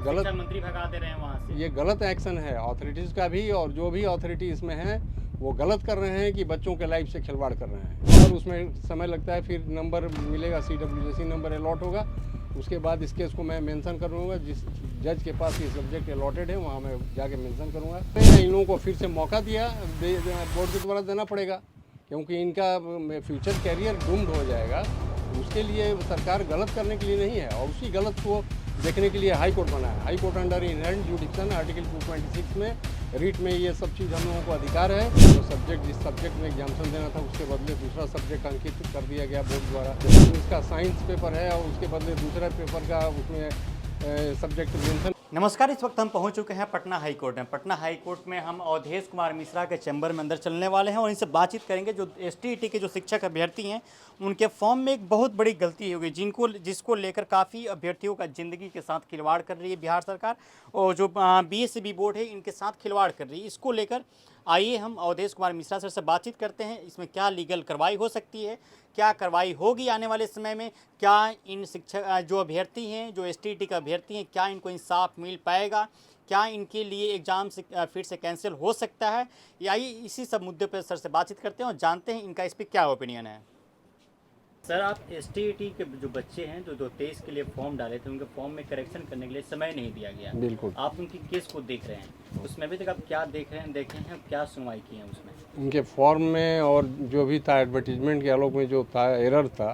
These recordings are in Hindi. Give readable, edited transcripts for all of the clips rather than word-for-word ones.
गलत शिक्षा मंत्री भगा दे रहे हैं वहाँ से। ये गलत एक्शन है अथॉरिटीज़ का भी, और जो भी अथॉरिटी इसमें है वो गलत कर रहे हैं कि बच्चों के लाइफ से खिलवाड़ कर रहे हैं। और उसमें समय लगता है, फिर नंबर मिलेगा, CWJC नंबर अलॉट होगा, उसके बाद इस केस को मैं मेंशन करूँगा। जिस जज के पास ये सब्जेक्ट अलॉटेड है वहाँ मैं जाके मेंशन करूँगा। इन लोगों को फिर से मौका दिया बोर्ड के द्वारा देना पड़ेगा, क्योंकि इनका फ्यूचर कैरियर डूम्ड हो जाएगा। उसके लिए सरकार गलत करने के लिए नहीं है, और उसी गलत को देखने के लिए हाई कोर्ट बना है। High court under inherent जुडिक्शन article 226 में रीट में ये सब चीज़ हम लोगों को अधिकार है। तो सब्जेक्ट जिस सब्जेक्ट में एग्जाम्शन देना था उसके बदले दूसरा सब्जेक्ट अंकित कर दिया गया बोर्ड द्वारा। जैसे इसका साइंस पेपर है और उसके बदले दूसरा पेपर का उसमें सब्जेक्ट मेंशन। नमस्कार, इस वक्त हम पहुंच चुके हैं पटना हाई कोर्ट में। पटना हाई कोर्ट में हम अवधेश कुमार मिश्रा के चैम्बर में अंदर चलने वाले हैं और इनसे बातचीत करेंगे। जो STET के जो शिक्षक अभ्यर्थी हैं उनके फॉर्म में एक बहुत बड़ी गलती हो गई, जिसको लेकर काफ़ी अभ्यर्थियों का ज़िंदगी के साथ खिलवाड़ कर रही है बिहार सरकार, और जो BSCB बोर्ड है इनके साथ खिलवाड़ कर रही है। इसको लेकर आइए हम अवधेश कुमार मिश्रा सर से बातचीत करते हैं। इसमें क्या लीगल कार्रवाई हो सकती है, क्या कार्रवाई होगी आने वाले समय में, क्या इन शिक्षक जो अभ्यर्थी हैं, जो STET के अभ्यर्थी हैं, क्या इनको इंसाफ मिल पाएगा, क्या इनके लिए एग्ज़ाम से फिर से कैंसिल हो सकता है। आइए इसी सब मुद्दे पर सर से बातचीत करते हैं और जानते हैं इनका इस पर क्या ओपिनियन है। सर, आप STET के जो बच्चे हैं जो 2023 के लिए फॉर्म डाले थे, उनके फॉर्म में करेक्शन करने के लिए समय नहीं दिया गया। बिल्कुल। आप उनकी केस को देख रहे हैं, उसमें अभी तक आप क्या देखे हैं, क्या सुनवाई की है उसमें? उनके फॉर्म में और जो भी था एडवर्टीजमेंट के आलोक में जो था एरर था,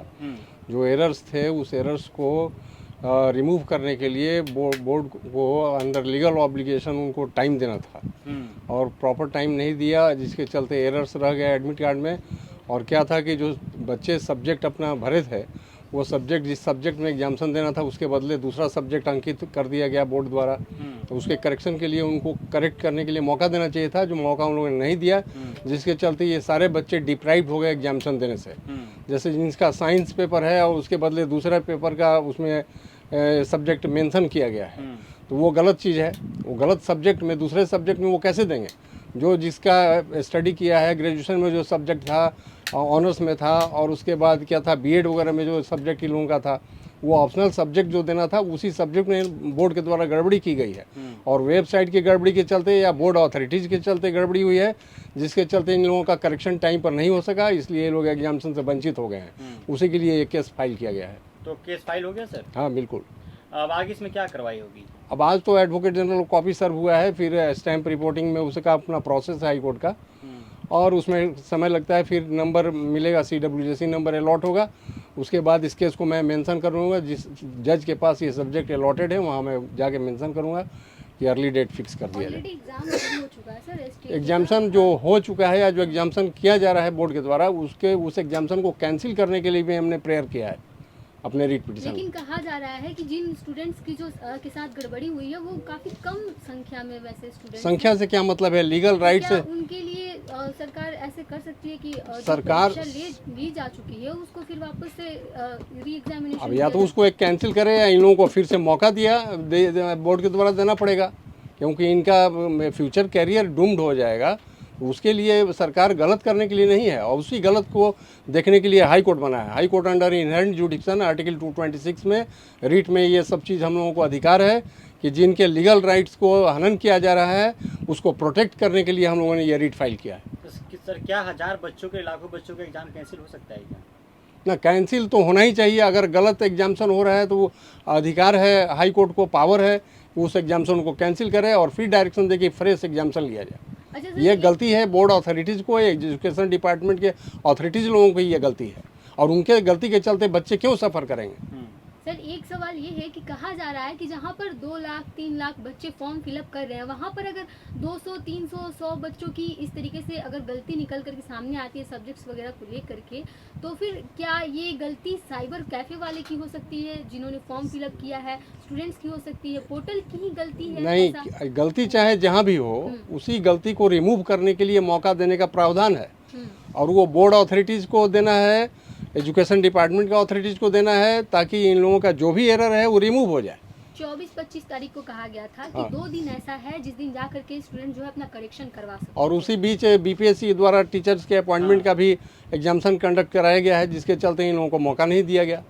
जो एरर्स थे उस एरर्स को रिमूव करने के लिए बोर्ड को अंडर लीगल ऑब्लिगेशन उनको टाइम देना था, और प्रॉपर टाइम नहीं दिया, जिसके चलते एरर्स रह गए एडमिट कार्ड में। और क्या था कि जो बच्चे सब्जेक्ट अपना भरे थे, वो सब्जेक्ट जिस सब्जेक्ट में एग्जाम्शन देना था उसके बदले दूसरा सब्जेक्ट अंकित कर दिया गया बोर्ड द्वारा। तो उसके करेक्शन के लिए उनको करेक्ट करने के लिए मौका देना चाहिए था, जो मौका उन लोगों ने नहीं दिया, जिसके चलते ये सारे बच्चे डिप्राइव हो गए एग्जाम्शन देने से। जैसे जिनका साइंस पेपर है और उसके बदले दूसरा पेपर का उसमें सब्जेक्ट मेंशन किया गया है, तो वो गलत चीज़ है। वो गलत सब्जेक्ट में दूसरे सब्जेक्ट में वो कैसे देंगे? जो जिसका स्टडी किया है, ग्रेजुएशन में जो सब्जेक्ट था ऑनर्स में था, और उसके बाद क्या था BEd वगैरह में जो सब्जेक्ट इन लोगों का था, वो ऑप्शनल सब्जेक्ट जो देना था उसी सब्जेक्ट में बोर्ड के द्वारा गड़बड़ी की गई है। और वेबसाइट की गड़बड़ी के चलते या बोर्ड अथॉरिटीज़ के चलते गड़बड़ी हुई है, जिसके चलते इन लोगों का करेक्शन टाइम पर नहीं हो सका, इसलिए ये लोग एग्जाम्शन से वंचित हो गए हैं। उसी के लिए ये केस फाइल किया गया है। तो केस फाइल हो गया सर? हाँ बिल्कुल। अब आगे इसमें क्या कार्रवाई होगी? अब आज तो एडवोकेट जनरल को कॉपी सर्व हुआ है, फिर स्टैम्प रिपोर्टिंग में उसका अपना प्रोसेस है हाई कोर्ट का, और उसमें समय लगता है, फिर नंबर मिलेगा, CWJC नंबर अलॉट होगा, उसके बाद इस केस को मैं मेंशन करूँगा। जिस जज के पास ये सब्जेक्ट अलॉटेड है वहाँ मैं जाके मेंशन करूँगा कि अर्ली डेट फिक्स कर दिया जाए। एग्जाम्शन जो हो चुका है या जो एग्जाम्शन किया जा रहा है बोर्ड के द्वारा, उस एग्जाम्शन को कैंसिल करने के लिए भी हमने प्रेयर किया है अपने रीट पिटीशन। लेकिन कहा जा रहा है कि जिन स्टूडेंट्स की जो के साथ गड़बड़ी हुई है वो काफी कम संख्या में, वैसे स्टूडेंट्स संख्या से क्या मतलब है? लीगल राइट से उनके लिए सरकार ऐसे कर सकती है कि सरकार ली जा चुकी है उसको फिर वापस से री एग्जामिनेशन। अब या तो उसको एक कैंसिल करे या इन लोगों को फिर से मौका बोर्ड के द्वारा देना पड़ेगा, क्योंकि इनका फ्यूचर कैरियर डूम्ड हो जाएगा। उसके लिए सरकार गलत करने के लिए नहीं है, और उसी गलत को देखने के लिए हाई कोर्ट बना है। High court under inherent जुडिक्शन article 226 में रीट में ये सब चीज़ हम लोगों को अधिकार है कि जिनके लीगल राइट्स को हनन किया जा रहा है उसको प्रोटेक्ट करने के लिए हम लोगों ने ये रीट फाइल किया है। सर, क्या हजार बच्चों के, लाखों बच्चों का एग्जाम कैंसिल हो सकता है क्या? ना, कैंसिल तो होना ही चाहिए। अगर गलत एग्जाम्शन हो रहा है तो वो अधिकार है, हाई कोर्ट को पावर है, उस एग्जाम्शन को कैंसिल करे और फिर डायरेक्शन दे के फ्रेश एग्जाम्शन लिया जाए। ये गलती है बोर्ड अथॉरिटीज़ को, एजुकेशन डिपार्टमेंट के अथॉरिटीज़ लोगों की ये गलती है, और उनके गलती के चलते बच्चे क्यों सफ़र करेंगे? सर, एक सवाल ये है कि कहा जा रहा है कि जहाँ पर 2 लाख 3 लाख बच्चे फॉर्म फिलअप कर रहे हैं, वहाँ पर अगर 200 300 100 बच्चों की इस तरीके से अगर गलती निकल करके सामने आती है सब्जेक्ट्स वगैरह को लेकर के, तो फिर क्या ये गलती साइबर कैफे वाले की हो सकती है जिन्होंने फॉर्म फिलअप किया है, स्टूडेंट्स की हो सकती है, पोर्टल की ही गलती है? नहीं, गलती चाहे जहाँ भी हो, उसी गलती को रिमूव करने के लिए मौका देने का प्रावधान है, और वो बोर्ड अथॉरिटीज़ को देना है, एजुकेशन डिपार्टमेंट का अथॉरिटीज़ को देना है, ताकि इन लोगों का जो भी एरर है वो रिमूव हो जाए। 24-25 तारीख को कहा गया था कि 2 दिन ऐसा है जिस दिन जा करके स्टूडेंट जो है अपना करेक्शन करवा सकते हैं, और उसी बीच BPSC द्वारा टीचर्स के अपॉइंटमेंट का भी एग्जाम्शन कंडक्ट कराया गया है, जिसके चलते इन लोगों को मौका नहीं दिया गया।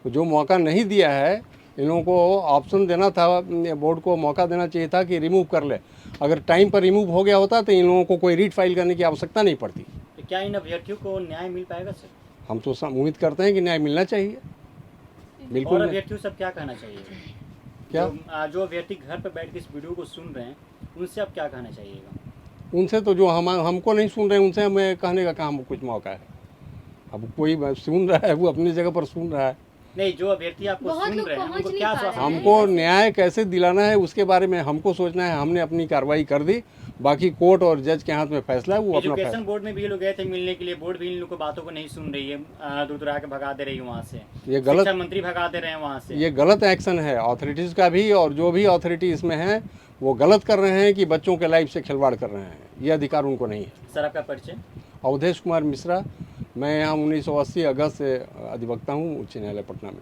तो जो मौका नहीं दिया है इन लोगों को ऑप्शन देना था, बोर्ड को मौका देना चाहिए था कि रिमूव कर ले। अगर टाइम पर रिमूव हो गया होता तो इन लोगों को कोई रीट फाइल करने की आवश्यकता नहीं पड़ती। तो क्या इन अभ्यर्थियों को न्याय मिल पाएगा सर? हम तो उम्मीद करते हैं कि न्याय मिलना चाहिए, और बिल्कुल। अभ्यर्थियों से अब क्या कहना चाहिए? क्या? जो अभ्यर्थी घर पर बैठ के इस वीडियो को सुन रहे हैं, उनसे अब क्या कहना चाहिएगा? उनसे तो जो हमको नहीं सुन रहे हैं, उनसे हमें कहने का काम कुछ मौका है। अब कोई सुन रहा है वो अपनी जगह पर सुन रहा है। नहीं, जो अभ्यर्थी आपको बहुत सुन लोग रहे हैं पहुंच उनको नहीं क्या पा रहे आश्वासन हैं। हमको न्याय कैसे दिलाना है उसके बारे में हमको सोचना है। हमने अपनी कार्रवाई कर दी, बाकी कोर्ट और जज के हाथ में फैसला है, वो अपना एजुकेशन फैसला। बोर्ड में भी ये लोग गए थे मिलने के लिए, बोर्ड भी इन लोगों को बातों को नहीं सुन रही है, दूर दूर आके भगा दे रही है वहाँ से। ये गलत, शिक्षा मंत्री भगा दे रहे हैं वहाँ से। ये गलत एक्शन है अथॉरिटीज़ का भी, और जो भी अथॉरिटी इसमें है वो गलत कर रहे हैं कि बच्चों के लाइफ से खिलवाड़ कर रहे हैं। ये अधिकार उनको नहीं है। सर आपका परिचय? अवधेश कुमार मिश्रा, मैं यहाँ 1980 अगस्त से अधिवक्ता हूँ उच्च न्यायालय पटना में।